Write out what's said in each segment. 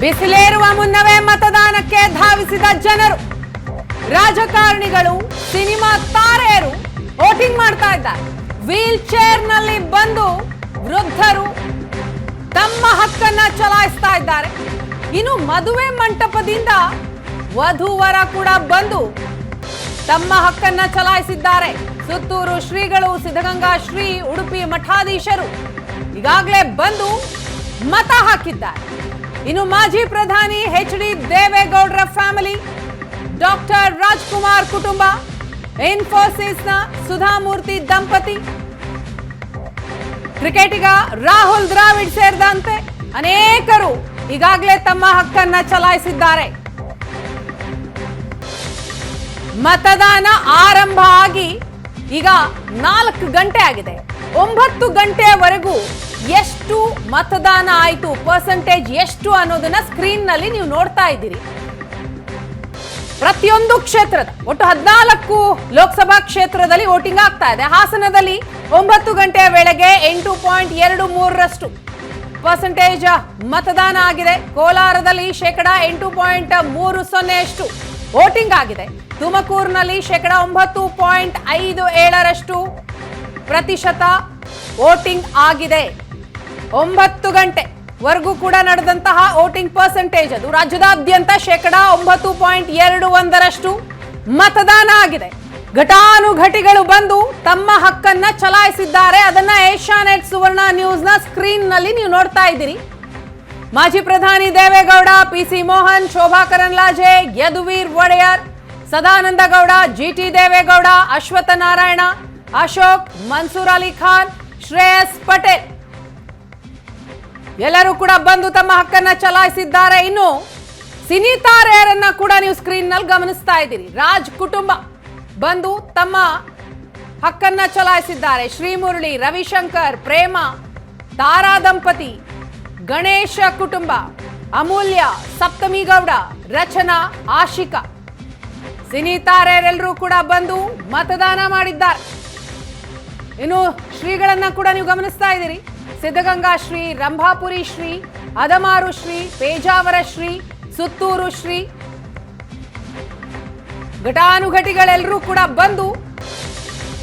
ಬಿಸಿಲೇರುವ ಮುನ್ನವೇ ಮತದಾನಕ್ಕೆ ಧಾವಿಸಿದ ಜನರು, ರಾಜಕಾರಣಿಗಳು, ಸಿನಿಮಾ ತಾರೆಯರು ವೋಟಿಂಗ್ ಮಾಡ್ತಾ ಇದ್ದಾರೆ. ವೀಲ್ ಚೇರ್ ನಲ್ಲಿ ಬಂದು ವೃದ್ಧರು ತಮ್ಮ ಹಕ್ಕನ್ನ ಚಲಾಯಿಸ್ತಾ ಇದ್ದಾರೆ. ಇನ್ನು ಮದುವೆ ಮಂಟಪದಿಂದ ವಧುವರ ಕೂಡ ಬಂದು ತಮ್ಮ ಹಕ್ಕನ್ನ ಚಲಾಯಿಸಿದ್ದಾರೆ. ಸುತ್ತೂರು ಶ್ರೀಗಳು, ಸಿದ್ಧಗಂಗಾ ಶ್ರೀ, ಉಡುಪಿ ಮಠಾಧೀಶರು ಈಗಾಗಲೇ ಬಂದು ಮತ ಹಾಕಿದ್ದಾರೆ. ಇನ್ನು ಮಾಜಿ ಪ್ರಧಾನಿ ಎಚ್.ಡಿ. ದೇವೇಗೌಡರ ಫ್ಯಾಮಿಲಿ, ಡಾಕ್ಟರ್ ರಾಜ್ಕುಮಾರ್ ಕುಟುಂಬ, ಇನ್ಫೋಸಿಸ್ನ ಸುಧಾಮೂರ್ತಿ ದಂಪತಿ, ಕ್ರಿಕೆಟಿಗ ರಾಹುಲ್ ದ್ರಾವಿಡ್ ಸೇರಿದಂತೆ ಅನೇಕರು ಈಗಾಗಲೇ ತಮ್ಮ ಹಕ್ಕನ್ನ ಚಲಾಯಿಸಿದ್ದಾರೆ. ಮತದಾನ ಆರಂಭ ಆಗಿ ಈಗ 4 ಗಂಟೆ ಆಗಿದೆ. 9 ಗಂಟೆಯವರೆಗೂ ಎಷ್ಟು ಮತದಾನ ಆಯಿತು, ಪರ್ಸೆಂಟೇಜ್ ಎಷ್ಟು ಅನ್ನೋದನ್ನ ಸ್ಕ್ರೀನ್ ನಲ್ಲಿ ನೀವು ನೋಡ್ತಾ ಇದ್ದೀರಿ. ಪ್ರತಿಯೊಂದು ಕ್ಷೇತ್ರದ ಒಟ್ಟು 14 ಲೋಕಸಭಾ ಕ್ಷೇತ್ರದಲ್ಲಿ ವೋಟಿಂಗ್ ಆಗ್ತಾ ಇದೆ. ಹಾಸನದಲ್ಲಿ 9 ಗಂಟೆಯ ವೇಳೆಗೆ 8.23% ಪರ್ಸೆಂಟೇಜ್ ಮತದಾನ ಆಗಿದೆ. ಕೋಲಾರದಲ್ಲಿ 8.30% ವೋಟಿಂಗ್ ಆಗಿದೆ. ತುಮಕೂರಿನಲ್ಲಿ 9.57% ವೋಟಿಂಗ್ ಆಗಿದೆ. 9 ಗಂಟೆವರೆಗೂ ಕೂಡ ನಡೆದಂತಹ ವೋಟಿಂಗ್ ಪರ್ಸೆಂಟೇಜ್ ಅದು ರಾಜ್ಯದಾದ್ಯಂತ 9.21% ಮತದಾನ ಆಗಿದೆ. ಘಟಾನುಘಟಿಗಳು ಬಂದು ತಮ್ಮ ಹಕ್ಕನ್ನ ಚಲಾಯಿಸಿದ್ದಾರೆ. ಅದನ್ನ ಏಷ್ಯಾನೆಟ್ ಸುವರ್ಣ ನ್ಯೂಸ್ನ ಸ್ಕ್ರೀನ್ ನಲ್ಲಿ ನೀವು ನೋಡ್ತಾ ಇದ್ದೀರಿ. ಮಾಜಿ ಪ್ರಧಾನಿ ದೇವೇಗೌಡ, ಪಿ.ಸಿ. ಮೋಹನ್, ಶೋಭಾ ಕರಂದ್ಲಾಜೆ, ಯದುವೀರ್ ಒಡೆಯರ್, ಸದಾನಂದ ಗೌಡ, ಜಿ.ಟಿ. ದೇವೇಗೌಡ, ಅಶ್ವತ್ಥ ನಾರಾಯಣ, ಅಶೋಕ್, ಮನ್ಸೂರ್ ಅಲಿ ಖಾನ್, ಶ್ರೇಯಸ್ ಪಟೇಲ್ ಎಲ್ಲರೂ ಕೂಡ ಬಂದು ತಮ್ಮ ಹಕ್ಕನ್ನ ಚಲಾಯಿಸಿದ್ದಾರೆ. ಇನ್ನು ಸಿನಿ ತಾರೆಯರನ್ನ ಕೂಡ ನೀವು ಸ್ಕ್ರೀನ್ ನಲ್ಲಿ ಗಮನಿಸ್ತಾ ಇದ್ದೀರಿ. ರಾಜ್ ಕುಟುಂಬ ಬಂದು ತಮ್ಮ ಹಕ್ಕನ್ನ ಚಲಾಯಿಸಿದ್ದಾರೆ. ಶ್ರೀಮುರಳಿ, ರವಿಶಂಕರ್, ಪ್ರೇಮ, ತಾರಾ ದಂಪತಿ, ಗಣೇಶ ಕುಟುಂಬ, ಅಮೂಲ್ಯ, ಸಪ್ತಮಿ ಗೌಡ, ರಚನಾ, ಆಶಿಕಾ, ಸಿನಿ ತಾರೆಯರೆಲ್ಲರೂ ಕೂಡ ಬಂದು ಮತದಾನ ಮಾಡಿದ್ದಾರೆ. ಇನ್ನು ಶ್ರೀಗಳನ್ನ ಕೂಡ ನೀವು ಗಮನಿಸ್ತಾ ಇದ್ದೀರಿ. ಸಿದ್ಧಗಂಗಾ ಶ್ರೀ, ರಂಭಾಪುರಿ ಶ್ರೀ, ಅದಮಾರು ಶ್ರೀ, ಪೇಜಾವರ ಶ್ರೀ, ಸುತ್ತೂರು ಶ್ರೀ, ಘಟಾನುಘಟಿಗಳೆಲ್ಲರೂ ಕೂಡ ಬಂದು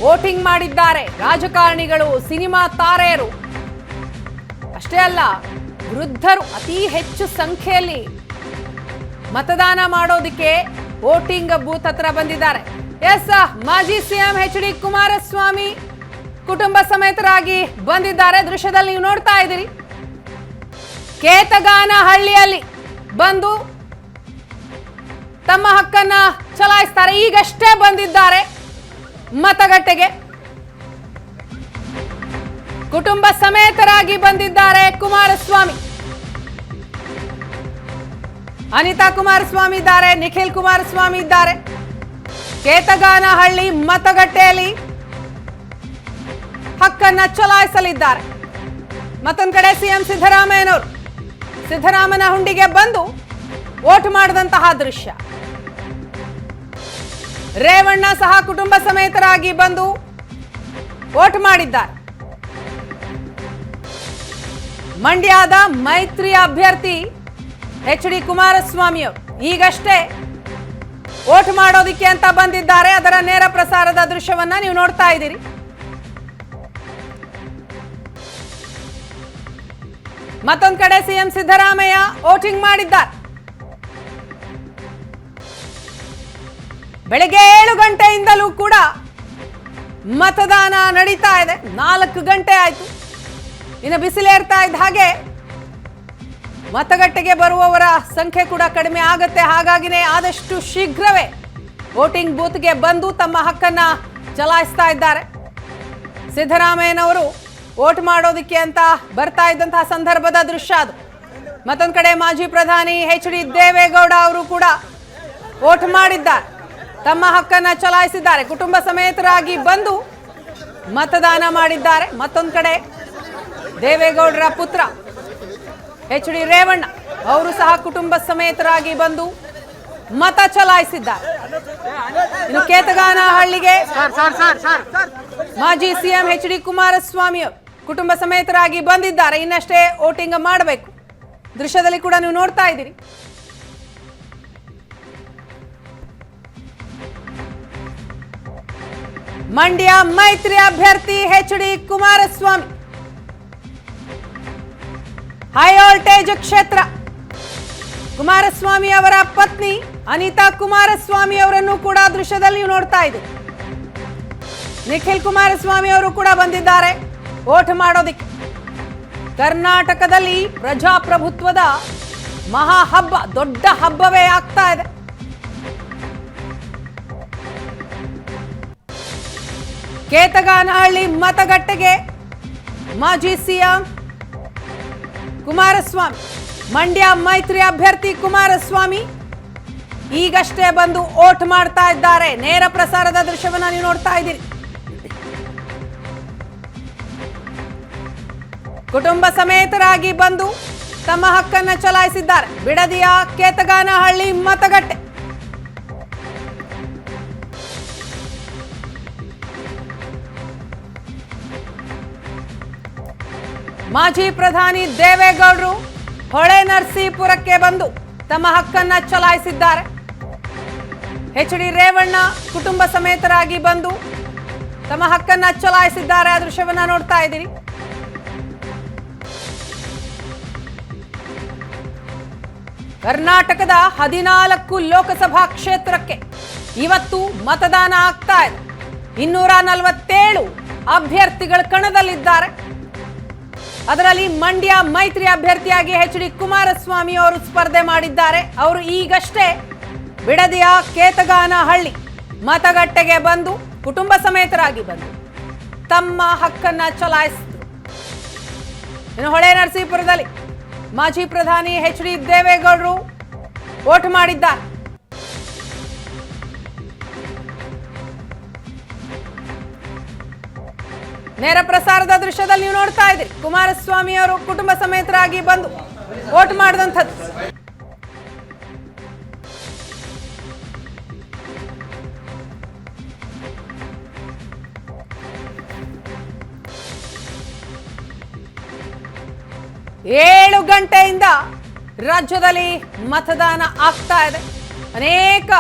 ವೋಟಿಂಗ್ ಮಾಡಿದ್ದಾರೆ. ರಾಜಕಾರಣಿಗಳು, ಸಿನಿಮಾ ತಾರೆಯರು ಅಷ್ಟೇ ಅಲ್ಲ, ವೃದ್ಧರು ಅತಿ ಹೆಚ್ಚು ಸಂಖ್ಯೆಯಲ್ಲಿ ಮತದಾನ ಮಾಡೋದಕ್ಕೆ ವೋಟಿಂಗ್ ಬೂತ್ ಹತ್ರ ಬಂದಿದ್ದಾರೆ. ಎಸ್, ಮಾಜಿ ಸಿಎಂ ಎಚ್.ಡಿ. ಕುಮಾರಸ್ವಾಮಿ ಕುಟುಂಬ ಸಮೇತರಾಗಿ ಬಂದಿದ್ದಾರೆ. ದೃಶ್ಯದಲ್ಲಿ ನೀವು ನೋಡ್ತಾ ಇದ್ದೀರಿ. ಕೇತಗಾನಹಳ್ಳಿಯಲ್ಲಿ ಬಂದು ತಮ್ಮ ಹಕ್ಕನ್ನ ಚಲಾಯಿಸ್ತಾರೆ. ಈಗಷ್ಟೇ ಬಂದಿದ್ದಾರೆ ಮತಗಟ್ಟೆಗೆ. ಕುಟುಂಬ ಸಮೇತರಾಗಿ ಬಂದಿದ್ದಾರೆ ಕುಮಾರಸ್ವಾಮಿ. ಅನಿತಾ ಕುಮಾರಸ್ವಾಮಿ ಇದ್ದಾರೆ, ನಿಖಿಲ್ ಕುಮಾರಸ್ವಾಮಿ ಇದ್ದಾರೆ. ಕೇತಗಾನಹಳ್ಳಿ ಮತಗಟ್ಟೆಯಲ್ಲಿ ಹಕ್ಕನ್ನ ಚಲಾಯಿಸಲಿದ್ದಾರೆ. ಮತ್ತೊಂದು ಕಡೆ ಸಿಎಂ ಸಿದ್ದರಾಮಯ್ಯನವರು ಸಿದ್ದರಾಮನ ಹುಂಡಿಗೆ ಬಂದು ವೋಟ್ ಮಾಡಿದಂತಹ ದೃಶ್ಯ. ರೇವಣ್ಣ ಸಹ ಕುಟುಂಬ ಸಮೇತರಾಗಿ ಬಂದು ವೋಟ್ ಮಾಡಿದ್ದಾರೆ. ಮಂಡ್ಯದ ಮೈತ್ರಿ ಅಭ್ಯರ್ಥಿ ಎಚ್.ಡಿ. ಕುಮಾರಸ್ವಾಮಿ ಅವರು ಈಗಷ್ಟೇ ವೋಟ್ ಮಾಡೋದಿಕ್ಕೆ ಅಂತ ಬಂದಿದ್ದಾರೆ. ಅದರ ನೇರ ಪ್ರಸಾರದ ದೃಶ್ಯವನ್ನ ನೀವು ನೋಡ್ತಾ ಇದ್ದೀರಿ. ಮತ್ತೊಂದು ಕಡೆ ಸಿಎಂ ಸಿದ್ದರಾಮಯ್ಯ ವೋಟಿಂಗ್ ಮಾಡಿದ್ದಾರೆ. ಬೆಳಗ್ಗೆ 7 ಗಂಟೆಯಿಂದಲೂ ಕೂಡ ಮತದಾನ ನಡೀತಾ ಇದೆ. 4 ಗಂಟೆ ಆಯ್ತು. ಇನ್ನು ಬಿಸಿಲೇರ್ತಾ ಇದ್ದ ಹಾಗೆ ಮತಗಟ್ಟೆಗೆ ಬರುವವರ ಸಂಖ್ಯೆ ಕೂಡ ಕಡಿಮೆ ಆಗುತ್ತೆ. ಹಾಗಾಗಿನೇ ಆದಷ್ಟು ಶೀಘ್ರವೇ ವೋಟಿಂಗ್ ಬೂತ್ಗೆ ಬಂದು ತಮ್ಮ ಹಕ್ಕನ್ನ ಚಲಾಯಿಸ್ತಾ ಇದ್ದಾರೆ. ಸಿದ್ದರಾಮಯ್ಯನವರು ವೋಟ್ ಮಾಡೋದಕ್ಕೆ ಅಂತ ಬರ್ತಾ ಇದ್ದಂತಹ ಸಂದರ್ಭದ ದೃಶ್ಯ ಅದು. ಮತ್ತೊಂದು ಕಡೆ ಮಾಜಿ ಪ್ರಧಾನಿ ಎಚ್.ಡಿ. ದೇವೇಗೌಡ ಅವರು ಕೂಡ ವೋಟ್ ಮಾಡಿದ್ದಾರೆ. ತಮ್ಮ ಹಕ್ಕನ್ನ ಚಲಾಯಿಸಿದ್ದಾರೆ. ಕುಟುಂಬ ಸಮೇತರಾಗಿ ಬಂದು ಮತದಾನ ಮಾಡಿದ್ದಾರೆ. ಮತ್ತೊಂದು ಕಡೆ ದೇವೇಗೌಡರ ಪುತ್ರ ಎಚ್.ಡಿ. ರೇವಣ್ಣ ಅವರು ಸಹ ಕುಟುಂಬ ಸಮೇತರಾಗಿ ಬಂದು ಮತ ಚಲಾಯಿಸಿದ್ದಾರೆ. ಇನ್ನು ಕೇತಗಾನಹಳ್ಳಿಗೆ ಮಾಜಿ ಸಿಎಂ ಎಚ್.ಡಿ. ಕುಮಾರಸ್ವಾಮಿ ಕುಟುಂಬ ಸಮೇತರಾಗಿ ಬಂದಿದ್ದಾರೆ. ಇನ್ನಷ್ಟೇ ವೋಟಿಂಗ್ ಮಾಡಬೇಕು. ದೃಶ್ಯದಲ್ಲಿ ಕೂಡ ನೀವು ನೋಡ್ತಾ ಇದ್ದೀರಿ. ಮಂಡ್ಯ ಮೈತ್ರಿ ಅಭ್ಯರ್ಥಿ ಎಚ್.ಡಿ. ಕುಮಾರಸ್ವಾಮಿ ಹೈ ವೋಲ್ಟೇಜ್ ಕ್ಷೇತ್ರ. ಕುಮಾರಸ್ವಾಮಿ ಅವರ ಪತ್ನಿ ಅನಿತಾ ಕುಮಾರಸ್ವಾಮಿ ಅವರನ್ನು ಕೂಡ ದೃಶ್ಯದಲ್ಲಿ ನೀವು ನೋಡ್ತಾ ಇದ್ದೀರಿ. ನಿಖಿಲ್ ಕುಮಾರಸ್ವಾಮಿ ಅವರು ಕೂಡ ಬಂದಿದ್ದಾರೆ ವೋಟ್ ಮಾಡೋದಿಕ್ಕೆ. ಕರ್ನಾಟಕದಲ್ಲಿ ಪ್ರಜಾಪ್ರಭುತ್ವದ ಮಹಾ ಹಬ್ಬ, ದೊಡ್ಡ ಹಬ್ಬವೇ ಆಗ್ತಾ ಇದೆ. ಕೇತಗಾನಹಳ್ಳಿ ಮತಗಟ್ಟೆಗೆ ಮಾಜಿ ಸಿಎಂ ಕುಮಾರಸ್ವಾಮಿ, ಮಂಡ್ಯ ಮೈತ್ರಿ ಅಭ್ಯರ್ಥಿ ಕುಮಾರಸ್ವಾಮಿ ಈಗಷ್ಟೇ ಬಂದು ವೋಟ್ ಮಾಡ್ತಾ ಇದ್ದಾರೆ. ನೇರ ಪ್ರಸಾರದ ದೃಶ್ಯವನ್ನ ನೀವು ನೋಡ್ತಾ ಇದ್ದೀರಿ. ಕುಟುಂಬ ಸಮೇತರಾಗಿ ಬಂದು ತಮ್ಮ ಹಕ್ಕನ್ನ ಚಲಾಯಿಸಿದ್ದಾರೆ. ಬಿಡದಿಯ ಕೇತಗಾನಹಳ್ಳಿ ಮತಗಟ್ಟೆ. ಮಾಜಿ ಪ್ರಧಾನಿ ದೇವೇಗೌಡರು ಹೊಳೆನರಸೀಪುರಕ್ಕೆ ಬಂದು ತಮ್ಮ ಹಕ್ಕನ್ನ ಚಲಾಯಿಸಿದ್ದಾರೆ. ಎಚ್.ಡಿ. ರೇವಣ್ಣ ಕುಟುಂಬ ಸಮೇತರಾಗಿ ಬಂದು ತಮ್ಮ ಹಕ್ಕನ್ನ ಚಲಾಯಿಸಿದ್ದಾರೆ. ಆ ದೃಶ್ಯವನ್ನ ನೋಡ್ತಾ ಇದ್ದೀರಿ. ಕರ್ನಾಟಕದ 14 ಲೋಕಸಭಾ ಕ್ಷೇತ್ರಕ್ಕೆ ಇವತ್ತು ಮತದಾನ ಆಗ್ತಾ ಇದೆ. 247 ಅಭ್ಯರ್ಥಿಗಳು ಕಣದಲ್ಲಿದ್ದಾರೆ. ಅದರಲ್ಲಿ ಮಂಡ್ಯ ಮೈತ್ರಿ ಅಭ್ಯರ್ಥಿಯಾಗಿ ಎಚ್.ಡಿ. ಕುಮಾರಸ್ವಾಮಿ ಅವರು ಸ್ಪರ್ಧೆ ಮಾಡಿದ್ದಾರೆ. ಅವರು ಈಗಷ್ಟೇ ಬಿಡದಿಯ ಕೇತಗಾನಹಳ್ಳಿ ಮತಗಟ್ಟೆಗೆ ಬಂದು ಕುಟುಂಬ ಸಮೇತರಾಗಿ ಬಂದು ತಮ್ಮ ಹಕ್ಕನ್ನ ಚಲಾಯಿಸಿದ್ರು. ಇನ್ನು ಹೊಳೆನರಸೀಪುರದಲ್ಲಿ ಮಾಜಿ ಪ್ರಧಾನಿ ಎಚ್.ಡಿ. ದೇವೇಗೌಡರು ವೋಟ್ ಮಾಡಿದ್ದಾರೆ. ನೇರ ಪ್ರಸಾರದ ದೃಶ್ಯದಲ್ಲಿ ನೀವು ನೋಡ್ತಾ ಇದ್ದೀರಿ. ಕುಮಾರಸ್ವಾಮಿ ಅವರು ಕುಟುಂಬ ಸಮೇತರಾಗಿ ಬಂದು ವೋಟ್ ಮಾಡಿದಂಥದ್ದು. ಏಳು ಗಂಟೆಯಿಂದ ರಾಜ್ಯದಲ್ಲಿ ಮತದಾನ ಆಗ್ತಾ ಇದೆ. ಅನೇಕ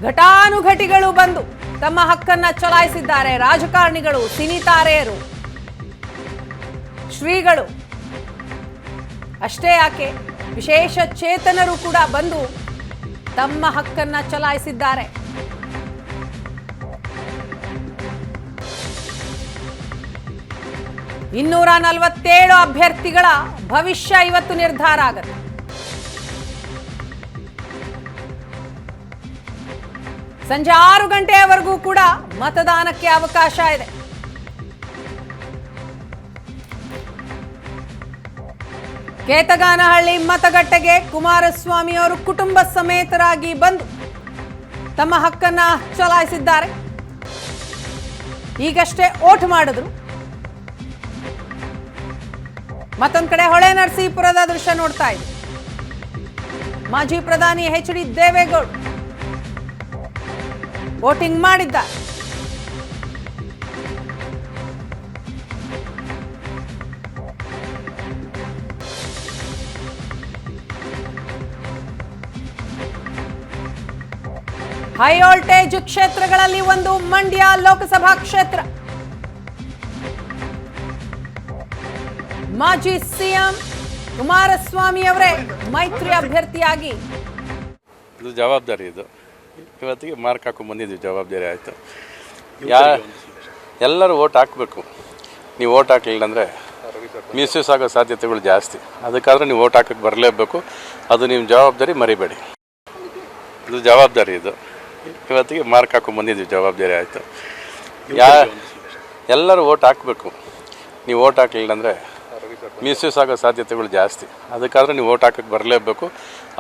ಘಟಾನುಘಟಿಗಳು ಬಂದು ತಮ್ಮ ಹಕ್ಕನ್ನ ಚಲಾಯಿಸಿದ್ದಾರೆ. ರಾಜಕಾರಣಿಗಳು, ಸಿನಿ ತಾರೆಯರು, ಶ್ರೀಗಳು ಅಷ್ಟೇ ಯಾಕೆ ವಿಶೇಷ ಚೇತನರು ಕೂಡ ಬಂದು ತಮ್ಮ ಹಕ್ಕನ್ನ ಚಲಾಯಿಸಿದ್ದಾರೆ. ಇನ್ನೂರ 47 ಅಭ್ಯರ್ಥಿಗಳ ಭವಿಷ್ಯ ಇವತ್ತು ನಿರ್ಧಾರ ಆಗುತ್ತೆ. ಸಂಜೆ 6 ಗಂಟೆಯವರೆಗೂ ಕೂಡ ಮತದಾನಕ್ಕೆ ಅವಕಾಶ ಇದೆ. ಕೇತಗಾನಹಳ್ಳಿ ಮತಗಟ್ಟೆಗೆ ಕುಮಾರಸ್ವಾಮಿ ಅವರು ಕುಟುಂಬ ಸಮೇತರಾಗಿ ಬಂದು ತಮ್ಮ ಹಕ್ಕನ್ನ ಚಲಾಯಿಸಿದ್ದಾರೆ. ಈಗಷ್ಟೇ ವೋಟ್ ಮಾಡಿದ್ರು. ಮತ್ತೊಂದು ಕಡೆ ಹೊಳೆನರಸೀಪುರದ ದೃಶ್ಯ ನೋಡ್ತಾ ಇದೆ. ಮಾಜಿ ಪ್ರಧಾನಿ ಎಚ್.ಡಿ. ದೇವೇಗೌಡ ವೋಟಿಂಗ್ ಮಾಡಿದ್ದಾರೆ. ಹೈ ವೋಲ್ಟೇಜ್ ಕ್ಷೇತ್ರಗಳಲ್ಲಿ ಒಂದು ಮಂಡ್ಯ ಲೋಕಸಭಾ ಕ್ಷೇತ್ರ. ಮಾಜಿ ಸಿಎಂ ಕುಮಾರಸ್ವಾಮಿ ಅವರೇ ಮೈತ್ರಿ ಅಭ್ಯರ್ಥಿಯಾಗಿ ಇದು ಜವಾಬ್ದಾರಿ. ಇದು ಇವತ್ತಿಗೆ ಮಾರ್ಕ್ ಹಾಕೊಂಡು ಬಂದಿದ್ದೀವಿ. ಜವಾಬ್ದಾರಿ ಆಯಿತು. ಎಲ್ಲರೂ ಓಟ್ ಹಾಕಬೇಕು. ನೀವು ಓಟ್ ಹಾಕಲಿಲ್ಲ ಅಂದರೆ ಮಿಸ್ಯೂಸ್ ಆಗೋ ಸಾಧ್ಯತೆಗಳು ಜಾಸ್ತಿ. ಅದಕ್ಕಾದ್ರೆ ನೀವು ಓಟ್ ಹಾಕಕ್ಕೆ ಬರಲೇಬೇಕು. ಅದು ನಿಮ್ಮ ಜವಾಬ್ದಾರಿ, ಮರಿಬೇಡಿ. ಇದು ಜವಾಬ್ದಾರಿ. ಇದು ಇವತ್ತಿಗೆ ಮಾರ್ಕ್ ಹಾಕೊಂಡು ಬಂದಿದ್ದೀವಿ. ಜವಾಬ್ದಾರಿ ಆಯಿತು. ಎಲ್ಲರೂ ಓಟ್ ಹಾಕಬೇಕು. ನೀವು ಓಟ್ ಹಾಕಲಿಲ್ಲ ಅಂದರೆ ಮಿಸ್ಯೂಸ್ ಆಗೋ ಸಾಧ್ಯತೆಗಳು ಜಾಸ್ತಿ. ಅದಕ್ಕಾದ್ರೆ ನೀವು ಓಟ್ ಹಾಕಕ್ಕೆ ಬರಲೇಬೇಕು.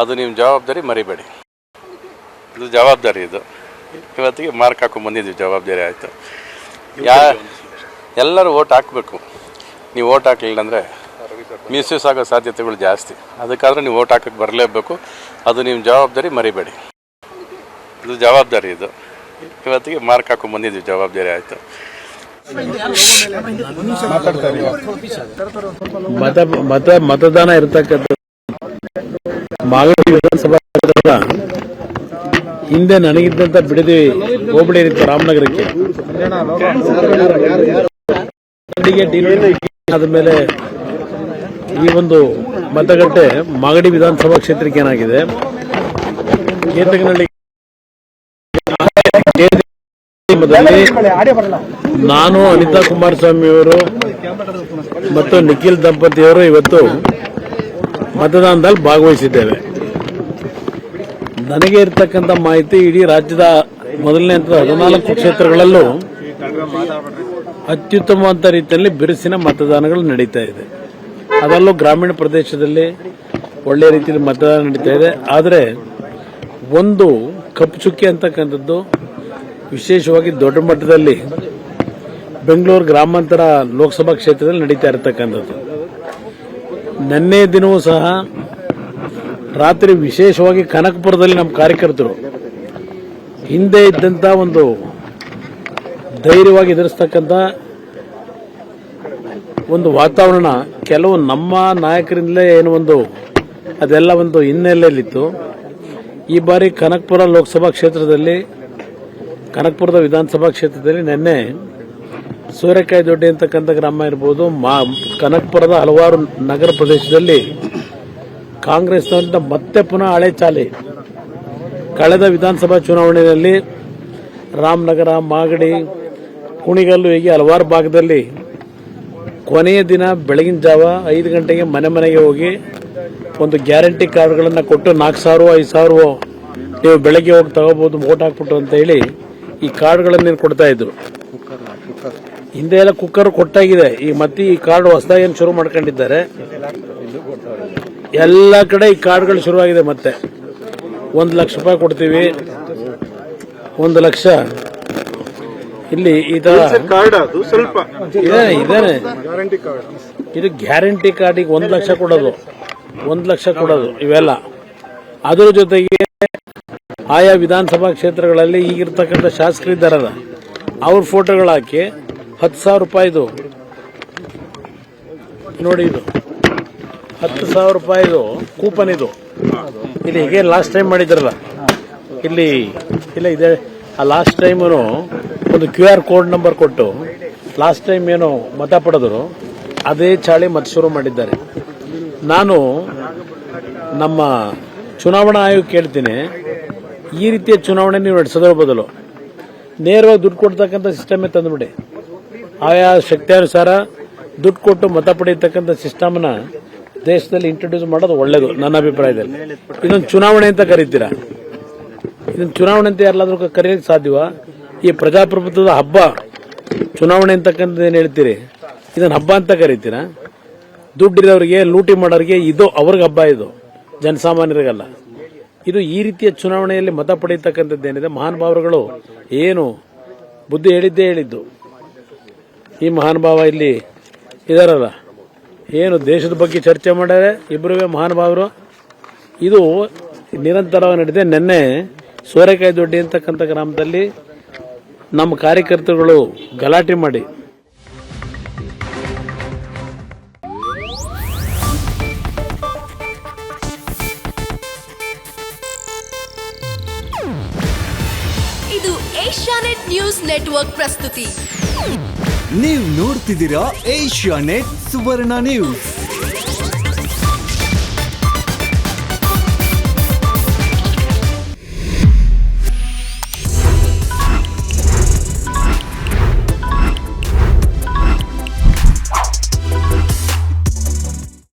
ಅದು ನಿಮ್ಮ ಜವಾಬ್ದಾರಿ, ಮರಿಬೇಡಿ. ಇದು ಜವಾಬ್ದಾರಿ. ಇದು ಇವತ್ತಿಗೆ ಮಾರ್ಕ್ ಹಾಕೊಂಡು ಬಂದಿದ್ದೀವಿ. ಜವಾಬ್ದಾರಿ ಆಯಿತು. ಎಲ್ಲರೂ ಓಟ್ ಹಾಕಬೇಕು. ನೀವು ಓಟ್ ಹಾಕಲಿಲ್ಲ ಅಂದರೆ ಮಿಸ್ಯೂಸ್ ಆಗೋ ಸಾಧ್ಯತೆಗಳು ಜಾಸ್ತಿ. ಅದಕ್ಕಾದ್ರೆ ನೀವು ಓಟ್ ಹಾಕಕ್ಕೆ ಬರಲೇಬೇಕು. ಅದು ನಿಮ್ಮ ಜವಾಬ್ದಾರಿ, ಮರಿಬೇಡಿ. ಇದು ಜವಾಬ್ದಾರಿ. ಇದು ಇವತ್ತಿಗೆ ಮಾರ್ಕ್ ಹಾಕೊಂಡು ಬಂದಿದ್ದೀವಿ. ಜವಾಬ್ದಾರಿ ಆಯಿತು. ಮತದಾನ ಇರತಕ್ಕಂಥ ಮಾಗಡಿ ವಿಧಾನಸಭಾ ಕ್ಷೇತ್ರದ ಹಿಂದೆ ನನಗಿದ್ದಂತ ಬಿಡದಿ ಹೋಬಳಿ ಇತ್ತು ರಾಮನಗರಕ್ಕೆ ಆದ್ಮೇಲೆ ಈ ಒಂದು ಮತಗಟ್ಟೆ ಮಾಗಡಿ ವಿಧಾನಸಭಾ ಕ್ಷೇತ್ರಕ್ಕೆ ಏನಾಗಿದೆ, ಕೇತಕನಹಳ್ಳಿ ನಾನು, ಅನಿತಾ ಕುಮಾರಸ್ವಾಮಿ ಅವರು ಮತ್ತು ನಿಖಿಲ್ ದಂಪತಿಯವರು ಇವತ್ತು ಮತದಾನದಲ್ಲಿ ಭಾಗವಹಿಸಿದ್ದೇವೆ. ನನಗೆ ಇರತಕ್ಕಂಥ ಮಾಹಿತಿ ಇಡೀ ರಾಜ್ಯದ ಮೊದಲನೇ ಹಂತದ 14 ಕ್ಷೇತ್ರಗಳಲ್ಲೂ ಅತ್ಯುತ್ತಮವಾದ ರೀತಿಯಲ್ಲಿ ಬಿರುಸಿನ ಮತದಾನಗಳು ನಡೀತಾ ಇದೆ. ಅದರಲ್ಲೂ ಗ್ರಾಮೀಣ ಪ್ರದೇಶದಲ್ಲಿ ಒಳ್ಳೆಯ ರೀತಿಯಲ್ಲಿ ಮತದಾನ ನಡೀತಾ ಇದೆ. ಆದರೆ ಒಂದು ಕಪ್ಪು ಚುಕ್ಕಿ ಅಂತಕ್ಕಂಥದ್ದು ವಿಶೇಷವಾಗಿ ದೊಡ್ಡ ಮಟ್ಟದಲ್ಲಿ ಬೆಂಗಳೂರು ಗ್ರಾಮಾಂತರ ಲೋಕಸಭಾ ಕ್ಷೇತ್ರದಲ್ಲಿ ನಡೀತಾ ಇರತಕ್ಕಂಥದ್ದು. ನಿನ್ನೆ ದಿನವೂ ಸಹ ರಾತ್ರಿ ವಿಶೇಷವಾಗಿ ಕನಕಪುರದಲ್ಲಿ ನಮ್ಮ ಕಾರ್ಯಕರ್ತರು ಹಿಂದೆ ಇದ್ದಂತ ಒಂದು ಧೈರ್ಯವಾಗಿ ಎದುರಿಸ್ತಕ್ಕಂಥ ಒಂದು ವಾತಾವರಣ ಕೆಲವು ನಮ್ಮ ನಾಯಕರಿಂದಲೇ ಏನು ಒಂದು ಅದೆಲ್ಲ ಒಂದು ಹಿನ್ನೆಲೆಯಲ್ಲಿತ್ತು. ಈ ಬಾರಿ ಕನಕಪುರ ಲೋಕಸಭಾ ಕ್ಷೇತ್ರದಲ್ಲಿ, ಕನಕಪುರದ ವಿಧಾನಸಭಾ ಕ್ಷೇತ್ರದಲ್ಲಿ ನಿನ್ನೆ ಸೂರ್ಯಕಾಯಿ ದೊಡ್ಡಿ ಅಂತಕ್ಕಂಥ ಗ್ರಾಮ ಇರಬಹುದು, ಕನಕಪುರದ ಹಲವಾರು ನಗರ ಪ್ರದೇಶದಲ್ಲಿ ಕಾಂಗ್ರೆಸ್ನಿಂದ ಮತ್ತೆ ಪುನಃ ಹಳೆ ಚಾಲಿ. ಕಳೆದ ವಿಧಾನಸಭಾ ಚುನಾವಣೆಯಲ್ಲಿ ರಾಮನಗರ, ಮಾಗಡಿ, ಕುಣಿಗಲ್ಲು ಹೀಗೆ ಹಲವಾರು ಭಾಗದಲ್ಲಿ ಕೊನೆಯ ದಿನ ಬೆಳಗಿನ ಜಾವ 5 ಗಂಟೆಗೆ ಮನೆ ಮನೆಗೆ ಹೋಗಿ ಒಂದು ಗ್ಯಾರಂಟಿ ಕಾರ್ಡ್ಗಳನ್ನು ಕೊಟ್ಟು 4,000 5,000 ನೀವು ಬೆಳಗ್ಗೆ ಹೋಗಿ ತಗೋಬಹುದು ವೋಟ್ ಹಾಕ್ಬಿಟ್ಟು ಅಂತ ಹೇಳಿ ಈ ಕಾರ್ಡ್ಗಳನ್ನು ಕೊಡ್ತಾ ಇದ್ರು. ಹಿಂದೆ ಎಲ್ಲ ಕುಕ್ಕರ್ ಕೊಟ್ಟಾಗಿದೆ. ಈ ಮತ್ತೆ ಈ ಕಾರ್ಡ್ ಹೊಸದಾಗಿ ಏನು ಶುರು ಮಾಡ್ಕೊಂಡಿದ್ದಾರೆ. ಎಲ್ಲ ಕಡೆ ಈ ಕಾರ್ಡ್ಗಳು ಶುರುವಾಗಿದೆ. ಮತ್ತೆ 1 ಲಕ್ಷ ರೂಪಾಯಿ ಕೊಡ್ತೀವಿ, 1 ಲಕ್ಷ ಇಲ್ಲಿ ಈ ತರ ಇದೇನೆ. ಇದು ಗ್ಯಾರಂಟಿ ಕಾರ್ಡಿಗೆ 1 ಲಕ್ಷ ಕೊಡೋದು, 1 ಲಕ್ಷ ಕೊಡೋದು ಇವೆಲ್ಲ. ಅದರ ಜೊತೆಗೆ ಆಯಾ ವಿಧಾನಸಭಾ ಕ್ಷೇತ್ರಗಳಲ್ಲಿ ಈಗಿರ್ತಕ್ಕಂಥ ಶಾಸಕರಿದ್ದಾರಲ್ಲ ಅವ್ರ ಫೋಟೋಗಳು ಹಾಕಿ 10,000 ರೂಪಾಯಿದು ನೋಡಿ, ಇದು 10,000 ರೂಪಾಯಿದು ಕೂಪನ್. ಇದು ಇಲ್ಲಿ ಹೀಗೆ ಲಾಸ್ಟ್ ಟೈಮ್ ಮಾಡಿದ್ರಲ್ಲ, ಇಲ್ಲಿ ಇಲ್ಲ ಇದೆ. ಆ ಲಾಸ್ಟ್ ಟೈಮ್ ಒಂದು QR ಕೋಡ್ ನಂಬರ್ ಕೊಟ್ಟು ಲಾಸ್ಟ್ ಟೈಮ್ ಏನು ಮತ ಪಡೆದ್ರು ಅದೇ ಚಾಳಿ ಮತ್ತೆ ಶುರು ಮಾಡಿದ್ದಾರೆ. ನಾನು ನಮ್ಮ ಚುನಾವಣಾ ಆಯೋಗ ಕೇಳ್ತೀನಿ, ಈ ರೀತಿಯ ಚುನಾವಣೆ ನೀವು ನಡೆಸೋದ್ರ ಬದಲು ನೇರವಾಗಿ ದುಡ್ಡು ಕೊಡ್ತಕ್ಕಂಥ ಸಿಸ್ಟಮೇ ತಂದುಬಿಡಿ. ಆಯಾ ಶಕ್ತಿಯಾನುಸಾರ ದುಡ್ಡು ಕೊಟ್ಟು ಮತ ಪಡೆಯತಕ್ಕಂಥ ಸಿಸ್ಟಮ್ನ ದೇಶದಲ್ಲಿ ಇಂಟ್ರೊಡ್ಯೂಸ್ ಮಾಡೋದು ಒಳ್ಳೇದು ನನ್ನ ಅಭಿಪ್ರಾಯದಲ್ಲಿ. ಇದೊಂದು ಚುನಾವಣೆ ಅಂತ ಕರೀತೀರಾ? ಇದೊಂದು ಚುನಾವಣೆ ಅಂತ ಯಾರಾದ್ರೂ ಕರೆಯಲಿಕ್ಕೆ ಸಾಧ್ಯವಾ? ಈ ಪ್ರಜಾಪ್ರಭುತ್ವದ ಹಬ್ಬ ಚುನಾವಣೆ ಅಂತಕ್ಕಂಥದ್ದು ಏನು ಹೇಳ್ತೀರಿ, ಇದನ್ನ ಹಬ್ಬ ಅಂತ ಕರೀತೀರಾ? ದುಡ್ಡಿರೋರಿಗೆ, ಲೂಟಿ ಮಾಡೋರಿಗೆ ಇದು ಅವ್ರಿಗೆ ಹಬ್ಬ, ಇದು ಜನಸಾಮಾನ್ಯರಿಗಲ್ಲ. ಇದು ಈ ರೀತಿಯ ಚುನಾವಣೆಯಲ್ಲಿ ಮತ ಪಡೆಯತಕ್ಕಂಥದ್ದೇನಿದೆ, ಮಹಾನುಭಾವರುಗಳು ಏನು ಬುದ್ಧಿ ಹೇಳಿದ್ದೇ ಹೇಳಿದ್ದು. ಈ ಮಹಾನುಭಾವ ಇಲ್ಲಿ ಇದಾರಲ್ಲ, ಏನು ದೇಶದ ಬಗ್ಗೆ ಚರ್ಚೆ ಮಾಡ್ಯಾರೆ ಇಬ್ಬರುವೇ ಮಹಾನುಭಾವರು. ಇದು ನಿರಂತರವಾಗಿ ನಡೆದಿದೆ. ನಿನ್ನೆ ಸೋರೆಕಾಯಿ ದೊಡ್ಡಿ ಅಂತಕ್ಕಂಥ ಗ್ರಾಮದಲ್ಲಿ ನಮ್ಮ ಕಾರ್ಯಕರ್ತರುಗಳು ಗಲಾಟೆ ಮಾಡಿ ಇದು ಏಷ್ಯಾನೆಟ್ ನ್ಯೂಸ್ ನೆಟ್ವರ್ಕ್ ಪ್ರಸ್ತುತಿ. ನೀವು ನೋಡ್ತಿದ್ದೀರಾ ಏಷ್ಯಾನೆಟ್ ಸುವರ್ಣ ನ್ಯೂಸ್.